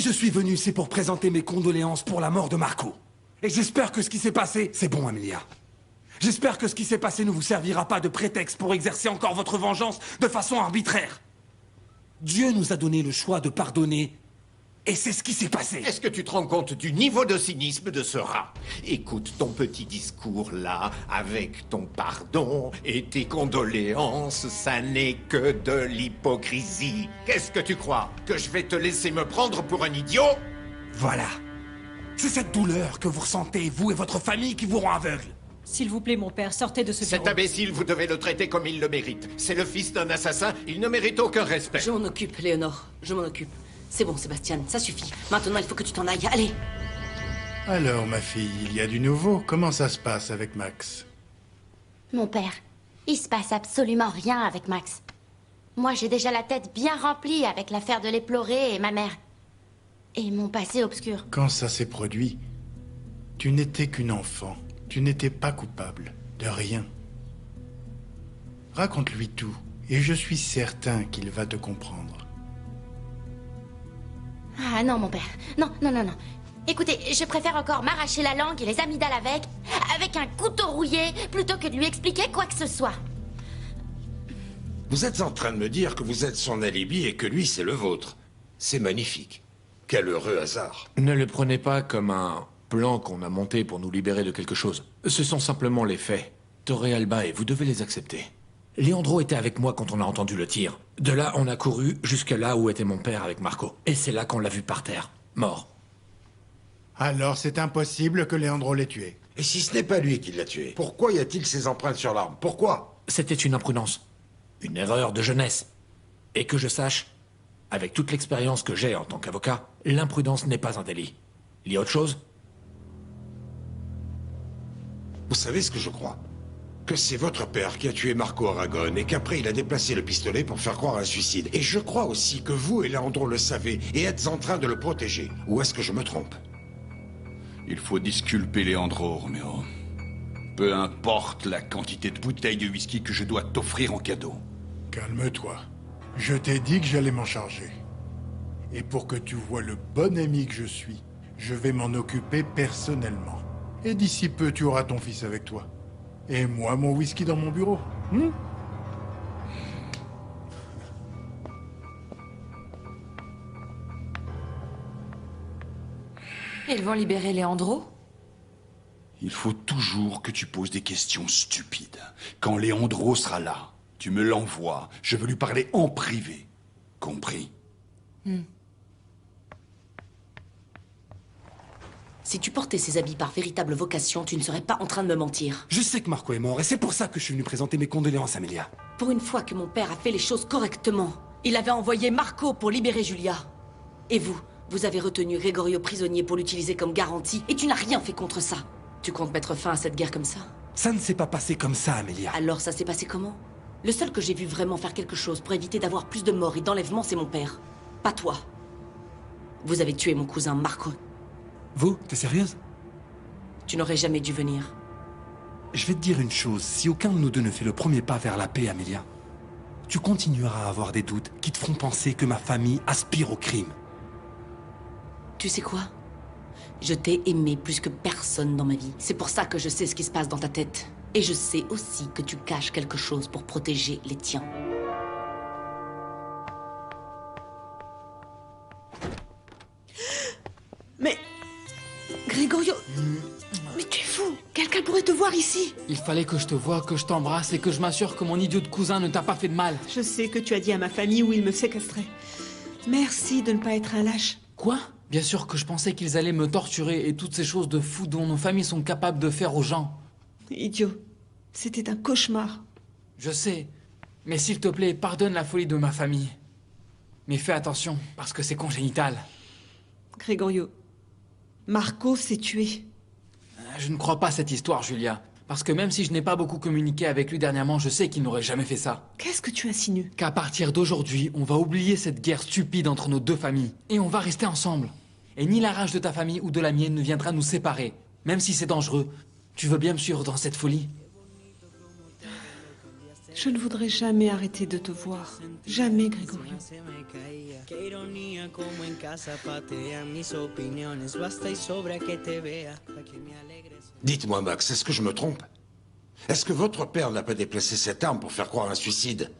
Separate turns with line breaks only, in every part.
Si je suis venu, c'est pour présenter mes condoléances pour la mort de Marco. Et j'espère que ce qui s'est passé, c'est bon, Amelia. J'espère que ce qui s'est passé ne vous servira pas de prétexte pour exercer encore votre vengeance de façon arbitraire. Dieu nous a donné le choix de pardonner, et c'est ce qui s'est passé.
Est-ce que tu te rends compte du niveau de cynisme de ce rat? Écoute ton petit discours là, avec ton pardon et tes condoléances, ça n'est que de l'hypocrisie. Qu'est-ce que tu crois? Que je vais te laisser me prendre pour un idiot?
Voilà. C'est cette douleur que vous ressentez, vous et votre famille, qui vous rend aveugle.
S'il vous plaît, mon père, sortez de ce bureau.
Cet imbécile, vous devez le traiter comme il le mérite. C'est le fils d'un assassin, il ne mérite aucun respect.
Je m'en occupe, Léonore. Je m'en occupe. C'est bon, Sébastien, ça suffit. Maintenant, il faut que tu t'en ailles. Allez.
Alors, ma fille, il y a du nouveau. Comment ça se passe avec Max?
Mon père, il se passe absolument rien avec Max. Moi, j'ai déjà la tête bien remplie avec l'affaire de l'éploré et ma mère. Et mon passé obscur.
Quand ça s'est produit, tu n'étais qu'une enfant. Tu n'étais pas coupable de rien. Raconte-lui tout, et je suis certain qu'il va te comprendre.
Ah non, mon père. Non, non, non, non. Écoutez, je préfère encore m'arracher la langue et les amygdales avec un couteau rouillé, plutôt que de lui expliquer quoi que ce soit.
Vous êtes en train de me dire que vous êtes son alibi et que lui, c'est le vôtre. C'est magnifique. Quel heureux hasard.
Ne le prenez pas comme un plan qu'on a monté pour nous libérer de quelque chose. Ce sont simplement les faits. Torre Alba et vous devez les accepter. Leandro était avec moi quand on a entendu le tir. De là, on a couru jusqu'à là où était mon père avec Marco. Et c'est là qu'on l'a vu par terre, mort.
Alors c'est impossible que Leandro l'ait tué.
Et si ce n'est pas lui qui l'a tué, pourquoi y a-t-il ces empreintes sur l'arme? Pourquoi?
C'était une imprudence. Une erreur de jeunesse. Et que je sache, avec toute l'expérience que j'ai en tant qu'avocat, l'imprudence n'est pas un délit. Il y a autre chose?
Vous savez ce que je crois? Que c'est votre père qui a tué Marco Aragon et qu'après il a déplacé le pistolet pour faire croire à un suicide. Et je crois aussi que vous et Leandro le savez et êtes en train de le protéger. Ou est-ce que je me trompe?
Il faut disculper Leandro, Romero. Peu importe la quantité de bouteilles de whisky que je dois t'offrir en cadeau.
Calme-toi. Je t'ai dit que j'allais m'en charger. Et pour que tu vois le bon ami que je suis, je vais m'en occuper personnellement. Et d'ici peu, tu auras ton fils avec toi. Et moi, mon whisky dans mon bureau.
Ils vont libérer Leandro?
Il faut toujours que tu poses des questions stupides. Quand Leandro sera là, tu me l'envoies. Je veux lui parler en privé. Compris?
Si tu portais ces habits par véritable vocation, tu ne serais pas en train de me mentir.
Je sais que Marco est mort, et c'est pour ça que je suis venu présenter mes condoléances, Amelia.
Pour une fois que mon père a fait les choses correctement, il avait envoyé Marco pour libérer Julia. Et vous avez retenu Gregorio prisonnier pour l'utiliser comme garantie, et tu n'as rien fait contre ça. Tu comptes mettre fin à cette guerre comme ça?
Ça ne s'est pas passé comme ça, Amelia.
Alors ça s'est passé comment? Le seul que j'ai vu vraiment faire quelque chose pour éviter d'avoir plus de morts et d'enlèvements, c'est mon père. Pas toi. Vous avez tué mon cousin Marco.
Vous, t'es sérieuse?
Tu n'aurais jamais dû venir.
Je vais te dire une chose, si aucun de nous deux ne fait le premier pas vers la paix, Amelia, tu continueras à avoir des doutes qui te feront penser que ma famille aspire au crime.
Tu sais quoi? Je t'ai aimé plus que personne dans ma vie. C'est pour ça que je sais ce qui se passe dans ta tête. Et je sais aussi que tu caches quelque chose pour protéger les tiens.
Mais... Gregorio... Mais tu es fou! Quelqu'un pourrait te voir ici!
Il fallait que je te voie, que je t'embrasse et que je m'assure que mon idiot de cousin ne t'a pas fait de mal.
Je sais que tu as dit à ma famille où ils me séquestraient. Merci de ne pas être un lâche.
Quoi? Bien sûr que je pensais qu'ils allaient me torturer et toutes ces choses de fous dont nos familles sont capables de faire aux gens.
Idiot. C'était un cauchemar.
Je sais. Mais s'il te plaît, pardonne la folie de ma famille. Mais fais attention, parce que c'est congénital.
Gregorio, Marco s'est tué.
Je ne crois pas cette histoire, Julia. Parce que même si je n'ai pas beaucoup communiqué avec lui dernièrement, je sais qu'il n'aurait jamais fait ça.
Qu'est-ce que tu insinues?
Qu'à partir d'aujourd'hui, on va oublier cette guerre stupide entre nos deux familles. Et on va rester ensemble. Et ni la rage de ta famille ou de la mienne ne viendra nous séparer. Même si c'est dangereux. Tu veux bien me suivre dans cette folie?
Je ne voudrais jamais arrêter de te voir. Jamais, Gregorio.
Dites-moi, Max, est-ce que je me trompe? Est-ce que votre père n'a pas déplacé cette arme pour faire croire à un suicide?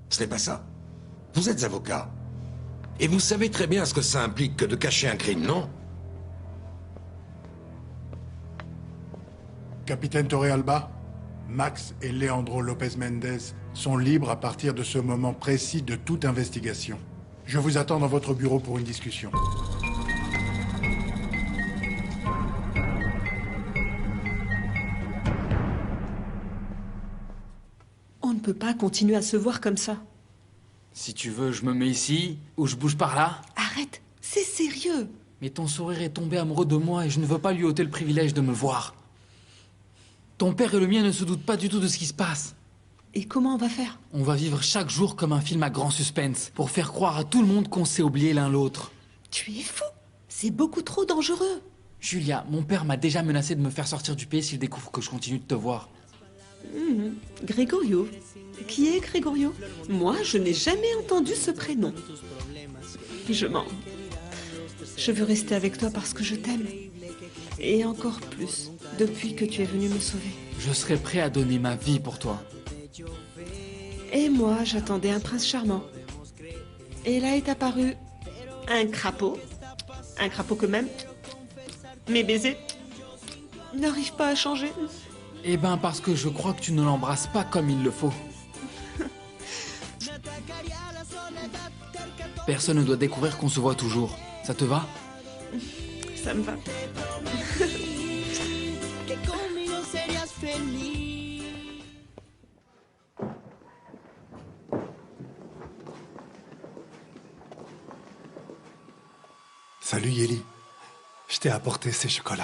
Ce n'est pas ça. Vous êtes avocat. Et vous savez très bien ce que ça implique que de cacher un crime, non?
Capitaine Torrealba, Max et Leandro Lopez Mendez sont libres à partir de ce moment précis de toute investigation. Je vous attends dans votre bureau pour une discussion.
On ne peut pas continuer à se voir comme ça.
Si tu veux, je me mets ici, ou je bouge par là.
Arrête, c'est sérieux.
Mais ton sourire est tombé amoureux de moi et je ne veux pas lui ôter le privilège de me voir. Ton père et le mien ne se doutent pas du tout de ce qui se passe.
Et comment on va faire?
On va vivre chaque jour comme un film à grand suspense, pour faire croire à tout le monde qu'on s'est oublié l'un l'autre.
Tu es fou. C'est beaucoup trop dangereux.
Julia, mon père m'a déjà menacé de me faire sortir du pays s'il découvre que je continue de te voir.
Gregorio. Qui est Gregorio? Moi, je n'ai jamais entendu ce prénom. Je mens. Je veux rester avec toi parce que je t'aime. Et encore plus, depuis que tu es venu me sauver.
Je serais prêt à donner ma vie pour toi.
Et moi, j'attendais un prince charmant. Et là est apparu un crapaud. Un crapaud que même mes baisers n'arrivent pas à changer.
Eh ben parce que je crois que tu ne l'embrasses pas comme il le faut. Personne ne doit découvrir qu'on se voit toujours. Ça te va?
Ça me va.
Salut Yeli. Je t'ai apporté ces chocolats.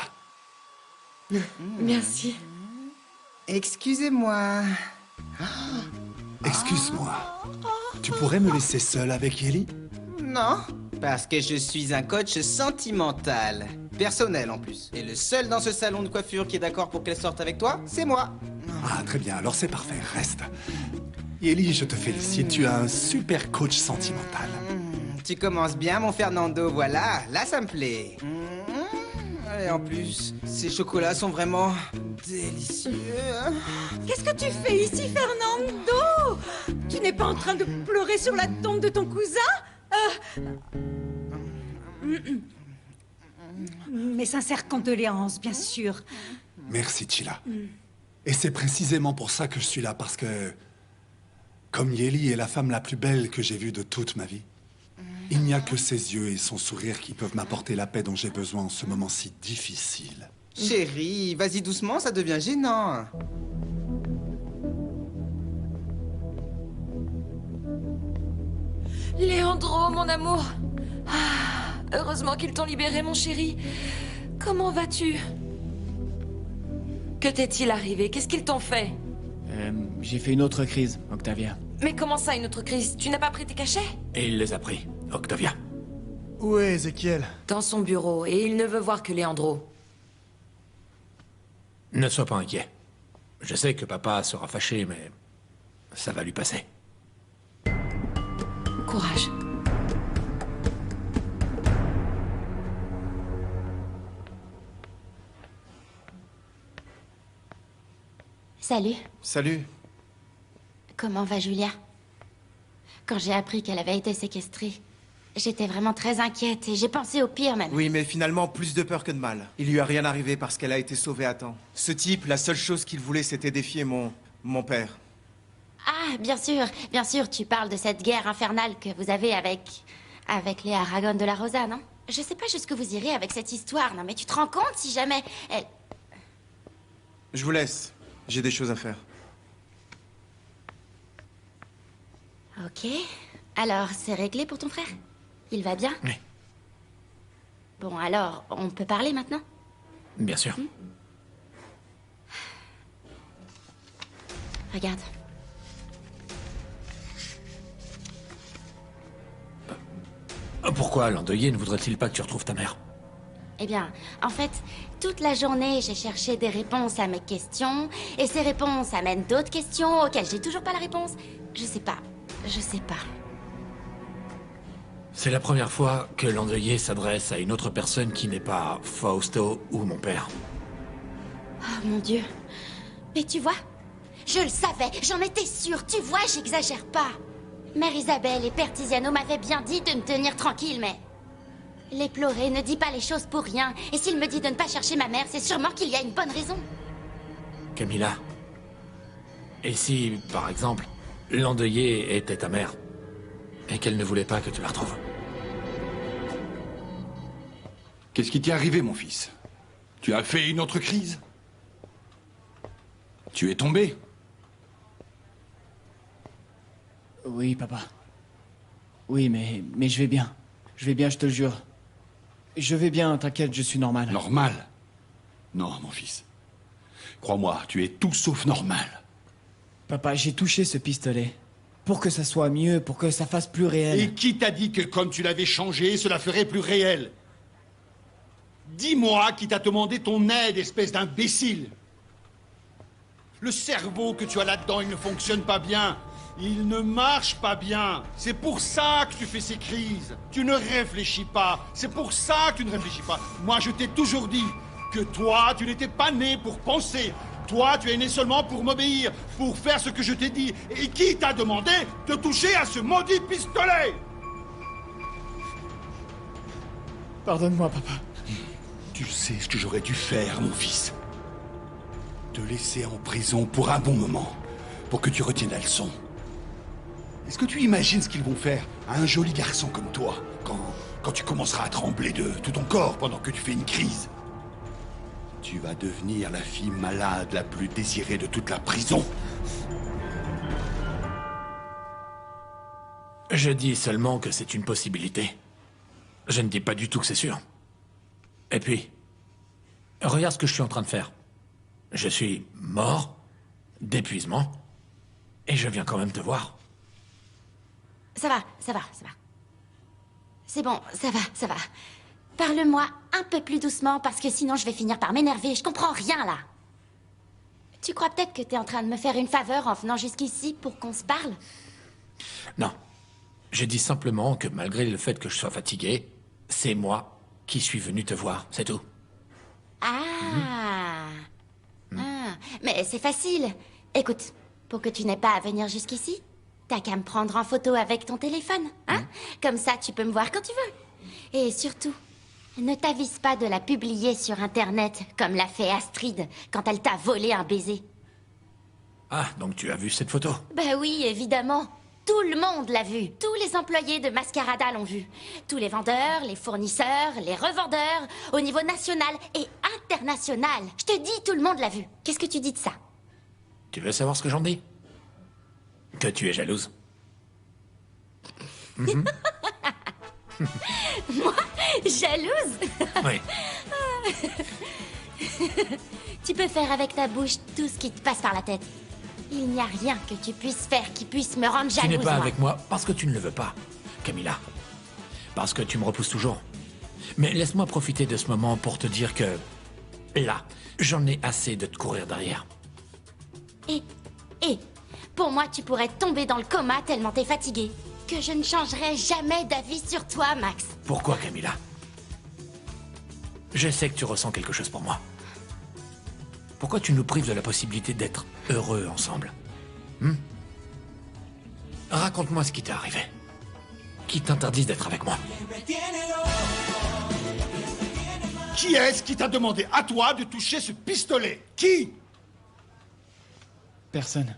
Merci.
Excusez-moi.
Excuse-moi. Tu pourrais me laisser seul avec Yeli?
Non, parce que je suis un coach sentimental. Personnel en plus. Et le seul dans ce salon de coiffure qui est d'accord pour qu'elle sorte avec toi, c'est moi.
Ah, très bien, alors c'est parfait, reste. Yeli, je te félicite, tu as un super coach sentimental.
Tu commences bien, mon Fernando, voilà. Là, ça me plaît. Et en plus, ces chocolats sont vraiment délicieux.
Qu'est-ce que tu fais ici, Fernando? Tu n'es pas en train de pleurer sur la tombe de ton cousin? Mes sincères condoléances, bien sûr.
Merci, Chila. Et c'est précisément pour ça que je suis là, parce que... Comme Yeli est la femme la plus belle que j'ai vue de toute ma vie, il n'y a que ses yeux et son sourire qui peuvent m'apporter la paix dont j'ai besoin en ce moment si difficile.
Chérie, vas-y doucement, ça devient gênant.
Leandro, mon amour. Ah, heureusement qu'ils t'ont libéré, mon chéri. Comment vas-tu? Que t'est-il arrivé? Qu'est-ce qu'ils t'ont fait?
J'ai fait une autre crise, Octavia.
Mais comment ça, une autre crise? Tu n'as pas pris tes cachets?
Et il les a pris, Octavia.
Où est Ézéchiel?
Dans son bureau, et il ne veut voir que Leandro.
Ne sois pas inquiet. Je sais que papa sera fâché, mais ça va lui passer.
Courage.
Salut.
Salut.
Comment va Julia? Quand j'ai appris qu'elle avait été séquestrée, j'étais vraiment très inquiète et j'ai pensé au pire même.
Oui, mais finalement, plus de peur que de mal. Il lui a rien arrivé parce qu'elle a été sauvée à temps. Ce type, la seule chose qu'il voulait, c'était défier mon père.
Ah, bien sûr, tu parles de cette guerre infernale que vous avez avec les Aragon de la Rosa, non? Je sais pas jusqu'où vous irez avec cette histoire, non, mais tu te rends compte si jamais elle...
Je vous laisse. J'ai des choses à faire.
Ok. Alors, c'est réglé pour ton frère? Il va bien?
Oui.
Bon, alors, on peut parler maintenant?
Bien sûr.
Regarde.
Pourquoi l'endeuillé ne voudrait-il pas que tu retrouves ta mère?
Eh bien, en fait, toute la journée, j'ai cherché des réponses à mes questions, et ces réponses amènent d'autres questions auxquelles j'ai toujours pas la réponse. Je sais pas.
C'est la première fois que l'endeuillé s'adresse à une autre personne qui n'est pas Fausto ou mon père.
Oh mon Dieu. Mais tu vois, je le savais, j'en étais sûre. Tu vois, j'exagère pas. Mère Isabelle et Père Tiziano m'avaient bien dit de me tenir tranquille, mais... Les Ploré ne dit pas les choses pour rien. Et s'il me dit de ne pas chercher ma mère, c'est sûrement qu'il y a une bonne raison.
Camilla. Et si, par exemple, l'endeuillé était ta mère, et qu'elle ne voulait pas que tu la retrouves?
Qu'est-ce qui t'est arrivé, mon fils? Tu as fait une autre crise? Tu es tombé?
Oui, papa. Oui, mais je vais bien. Je vais bien, je te le jure. Je vais bien, t'inquiète, je suis normal.
Normal? Non, mon fils. Crois-moi, tu es tout sauf normal.
Papa, j'ai touché ce pistolet. Pour que ça soit mieux, pour que ça fasse plus réel.
Et qui t'a dit que comme tu l'avais changé, cela ferait plus réel? Dis-moi qui t'a demandé ton aide, espèce d'imbécile. Le cerveau que tu as là-dedans, il ne fonctionne pas bien. Il ne marche pas bien. C'est pour ça que tu fais ces crises. Tu ne réfléchis pas. C'est pour ça que tu ne réfléchis pas. Moi, je t'ai toujours dit que toi, tu n'étais pas né pour penser. Toi, tu es né seulement pour m'obéir, pour faire ce que je t'ai dit. Et qui t'a demandé de toucher à ce maudit pistolet?
Pardonne-moi, papa.
Tu sais ce que j'aurais dû faire, mon fils. Te laisser en prison pour un bon moment, pour que tu retiennes la leçon. Est-ce que tu imagines ce qu'ils vont faire à un joli garçon comme toi, quand tu commenceras à trembler de tout ton corps pendant que tu fais une crise? Tu vas devenir la fille malade la plus désirée de toute la prison.
Je dis seulement que c'est une possibilité. Je ne dis pas du tout que c'est sûr. Et puis, regarde ce que je suis en train de faire. Je suis mort, d'épuisement, et je viens quand même te voir.
Ça va. C'est bon, ça va. Parle-moi un peu plus doucement, parce que sinon je vais finir par m'énerver. Je comprends rien, là. Tu crois peut-être que t'es en train de me faire une faveur en venant jusqu'ici pour qu'on se parle?
Non. Je dis simplement que malgré le fait que je sois fatigué, c'est moi qui suis venu te voir, c'est tout.
Ah. Mais c'est facile. Écoute, pour que tu n'aies pas à venir jusqu'ici, t'as qu'à me prendre en photo avec ton téléphone, hein? Comme ça, tu peux me voir quand tu veux. Et surtout, ne t'avise pas de la publier sur Internet, comme l'a fait Astrid, quand elle t'a volé un baiser.
Ah, donc tu as vu cette photo?
Bah oui, évidemment. Tout le monde l'a vu. Tous les employés de Mascarada l'ont vu. Tous les vendeurs, les fournisseurs, les revendeurs, au niveau national et international. Je te dis, tout le monde l'a vu. Qu'est-ce que tu dis de ça?
Tu veux savoir ce que j'en dis? Que tu es jalouse.
Moi? Jalouse?
Oui.
Tu peux faire avec ta bouche tout ce qui te passe par la tête. Il n'y a rien que tu puisses faire qui puisse me rendre jalouse.
Tu n'es pas avec moi parce que tu ne le veux pas, Camilla. Parce que tu me repousses toujours. Mais laisse-moi profiter de ce moment pour te dire que... Là, j'en ai assez de te courir derrière.
Et pour moi, tu pourrais tomber dans le coma tellement t'es fatigué. Que je ne changerai jamais d'avis sur toi, Max.
Pourquoi, Camilla? Je sais que tu ressens quelque chose pour moi. Pourquoi tu nous prives de la possibilité d'être heureux ensemble? Raconte-moi ce qui t'est arrivé. Qui t'interdise d'être avec moi?
Qui est-ce qui t'a demandé à toi de toucher ce pistolet? Qui?
Personne.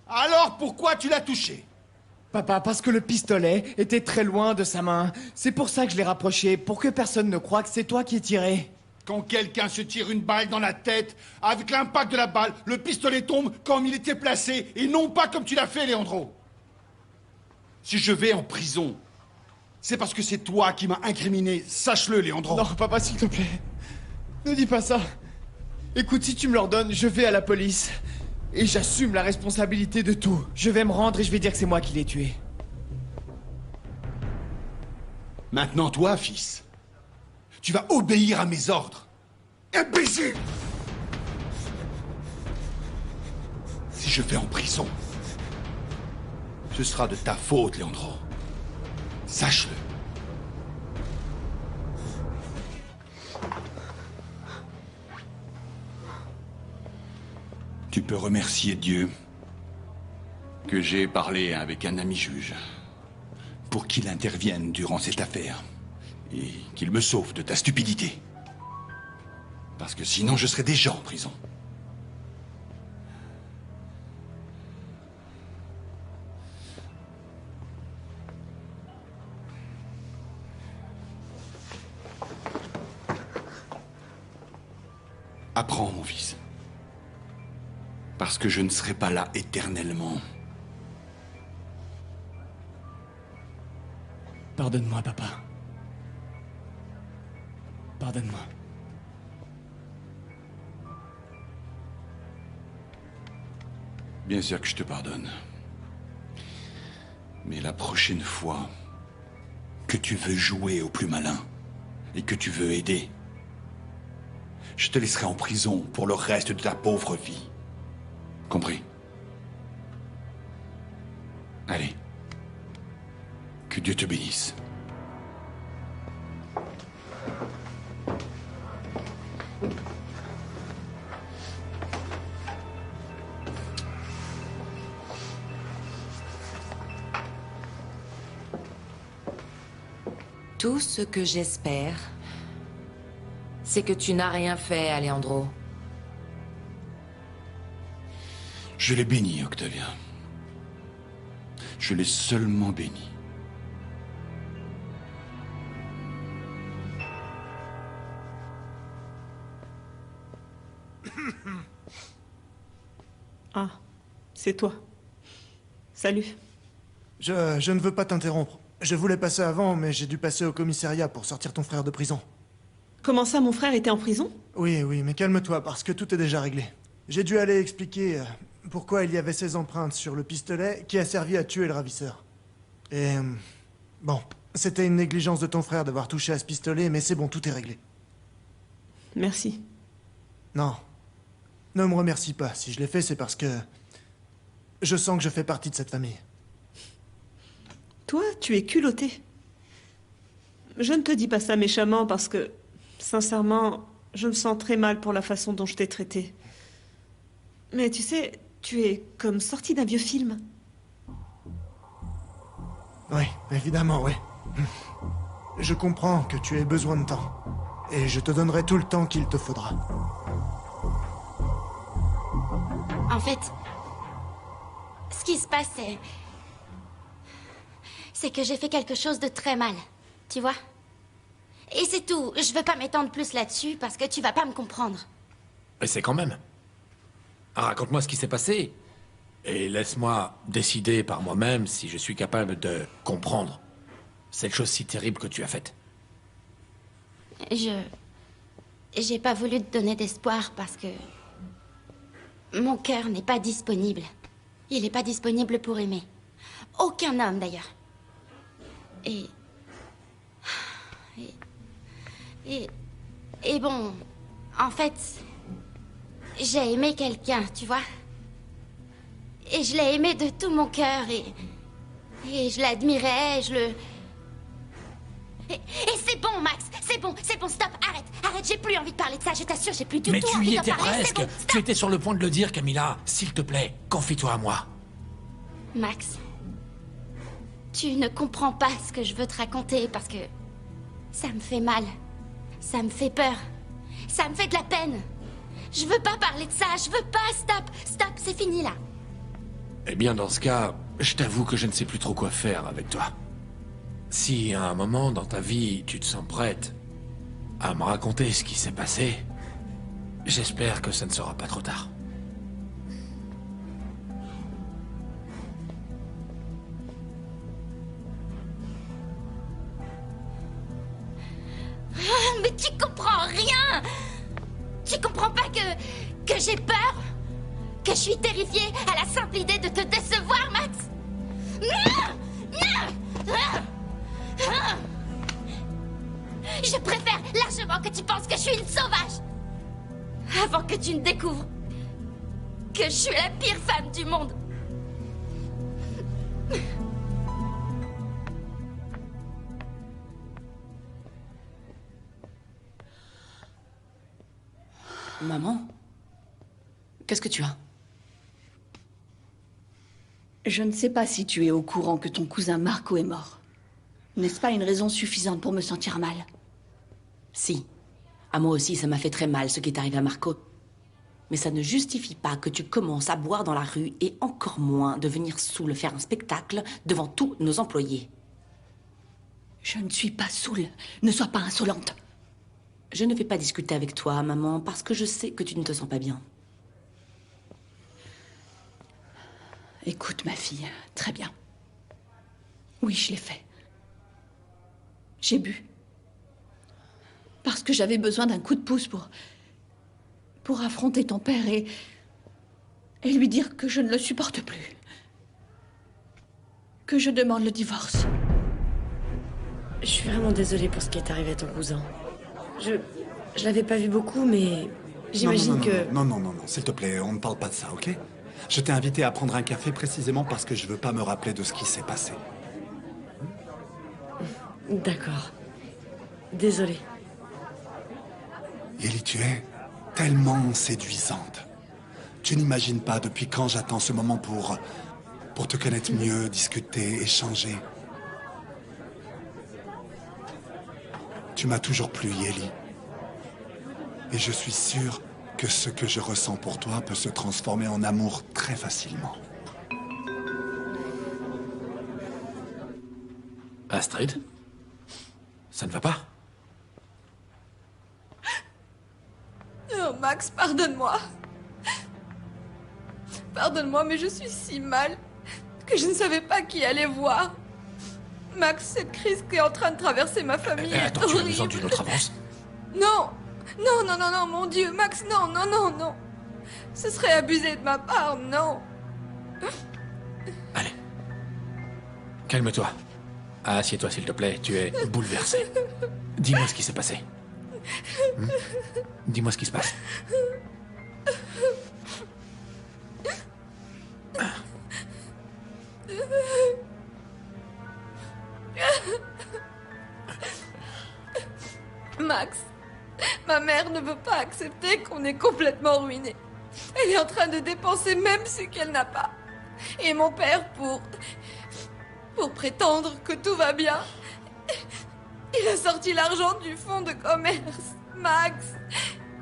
Alors pourquoi tu l'as touché?
Papa, parce que le pistolet était très loin de sa main. C'est pour ça que je l'ai rapproché, pour que personne ne croie que c'est toi qui ai tiré.
Quand quelqu'un se tire une balle dans la tête, avec l'impact de la balle, le pistolet tombe comme il était placé, et non pas comme tu l'as fait, Leandro. Si je vais en prison, c'est parce que c'est toi qui m'as incriminé. Sache-le, Leandro.
Non, papa, s'il te plaît. Ne dis pas ça. Écoute, si tu me l'ordonnes, je vais à la police. Et j'assume la responsabilité de tout. Je vais me rendre et je vais dire que c'est moi qui l'ai tué.
Maintenant, toi, fils,
Tu vas obéir à mes ordres. Imbécile! Si je vais en prison, ce sera de ta faute, Leandro. Sache-le. Tu peux remercier Dieu que j'ai parlé avec un ami juge pour qu'il intervienne durant cette affaire et qu'il me sauve de ta stupidité. Parce que sinon, je serais déjà en prison. Apprends, mon fils. Parce que je ne serai pas là éternellement.
Pardonne-moi, papa. Pardonne-moi.
Bien sûr que je te pardonne. Mais la prochaine fois que tu veux jouer au plus malin et que tu veux aider, je te laisserai en prison pour le reste de ta pauvre vie. Compris? Allez. Que Dieu te bénisse.
Tout ce que j'espère, c'est que tu n'as rien fait, Alejandro.
Je l'ai béni, Octavia. Je l'ai seulement béni.
Ah, c'est toi. Salut.
Je ne veux pas t'interrompre. Je voulais passer avant, mais j'ai dû passer au commissariat pour sortir ton frère de prison.
Comment ça, mon frère était en prison?
Oui, mais calme-toi, parce que tout est déjà réglé. J'ai dû aller expliquer pourquoi il y avait ces empreintes sur le pistolet qui a servi à tuer le ravisseur. Et... bon, c'était une négligence de ton frère d'avoir touché à ce pistolet, mais c'est bon, tout est réglé.
Merci.
Non. Ne me remercie pas. Si je l'ai fait, c'est parce que... je sens que je fais partie de cette famille.
Toi, tu es culotté. Je ne te dis pas ça méchamment parce que, sincèrement, je me sens très mal pour la façon dont je t'ai traité. Mais tu sais, tu es comme sorti d'un vieux film.
Oui, évidemment, oui. Je comprends que tu aies besoin de temps. Et je te donnerai tout le temps qu'il te faudra.
En fait, ce qui se passe, c'est que j'ai fait quelque chose de très mal, tu vois? Et c'est tout. Je veux pas m'étendre plus là-dessus parce que tu vas pas me comprendre.
Mais c'est quand même. Raconte-moi ce qui s'est passé. Et laisse-moi décider par moi-même si je suis capable de comprendre cette chose si terrible que tu as faite.
J'ai pas voulu te donner d'espoir parce que... mon cœur n'est pas disponible. Il n'est pas disponible pour aimer. Aucun homme, d'ailleurs. Et bon, en fait, j'ai aimé quelqu'un, tu vois. Et je l'ai aimé de tout mon cœur et je l'admirais, je le... Et c'est bon, Max, c'est bon, stop, arrête, j'ai plus envie de parler de ça, je t'assure, j'ai plus du
Mais
tout
tu
envie
y
d'en
étais
parler, c'est
presque.
bon,
Tu étais sur le point de le dire, Camilla. S'il te plaît, confie-toi à moi.
Max, tu ne comprends pas ce que je veux te raconter parce que ça me fait mal, ça me fait peur, ça me fait de la peine. Je veux pas parler de ça, je veux pas, stop, c'est fini là.
Eh bien, dans ce cas, je t'avoue que je ne sais plus trop quoi faire avec toi. Si à un moment dans ta vie, tu te sens prête à me raconter ce qui s'est passé, j'espère que ça ne sera pas trop tard.
Mais tu comprends rien. Tu comprends pas que j'ai peur? Que je suis terrifiée à la simple idée de te décevoir, Max? Je préfère largement que tu penses que je suis une sauvage. Avant que tu ne découvres que je suis la pire femme du monde.
Maman? Qu'est-ce que tu as?
Je ne sais pas si tu es au courant que ton cousin Marco est mort. N'est-ce pas une raison suffisante pour me sentir mal?
Si. À moi aussi, ça m'a fait très mal ce qui est arrivé à Marco. Mais ça ne justifie pas que tu commences à boire dans la rue et encore moins de venir saoul faire un spectacle devant tous nos employés.
Je ne suis pas saoule. Ne sois pas insolente.
Je ne vais pas discuter avec toi, maman, parce que je sais que tu ne te sens pas bien.
Écoute, ma fille, très bien. Oui, je l'ai fait. J'ai bu. Parce que j'avais besoin d'un coup de pouce pour affronter ton père et lui dire que je ne le supporte plus. Que je demande le divorce.
Je suis vraiment désolée pour ce qui est arrivé à ton cousin. Je l'avais pas vu beaucoup, mais j'imagine que...
Non, s'il te plaît, on ne parle pas de ça, ok? Je t'ai invité à prendre un café précisément parce que je veux pas me rappeler de ce qui s'est passé.
D'accord. Désolée.
Ellie, tu es tellement séduisante. Tu n'imagines pas depuis quand j'attends ce moment pour te connaître mieux, discuter, échanger. Tu m'as toujours plu, Ellie. Et je suis sûr que ce que je ressens pour toi peut se transformer en amour très facilement.
Astrid? Ça ne va pas?
Oh, Max, pardonne-moi. Pardonne-moi, mais je suis si mal que je ne savais pas qui allait voir. Max, cette crise qui est en train de traverser ma famille est
Attends, tu as
horrible.
besoin d'une autre avance?
Non, non, mon Dieu, Max, non. Ce serait abusé de ma part, non.
Calme-toi. Assieds-toi, s'il te plaît. Tu es bouleversée. Dis-moi ce qui s'est passé. Dis-moi ce qui se passe.
Max, ma mère ne veut pas accepter qu'on est complètement ruiné. Elle est en train de dépenser même ce qu'elle n'a pas. Et mon père, pour prétendre que tout va bien, il a sorti l'argent du fonds de commerce. Max,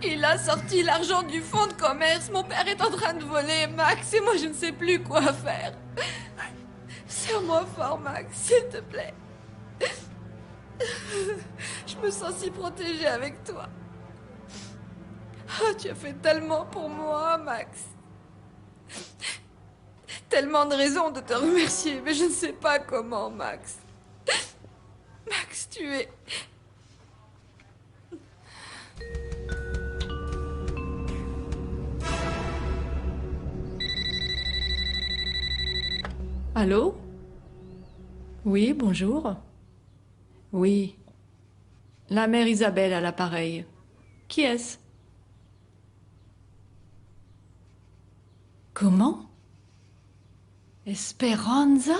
il a sorti l'argent du fonds de commerce. Mon père est en train de voler, Max, et moi je ne sais plus quoi faire. Serre-moi fort, Max, s'il te plaît. Je me sens si protégée avec toi. Oh, tu as fait tellement pour moi, Max. Tellement de raisons de te remercier, mais je ne sais pas comment, Max. Max, tu es...
Allô? Oui, bonjour. Oui. La mère Isabelle à l'appareil. Qui est-ce? Comment? Esperanza?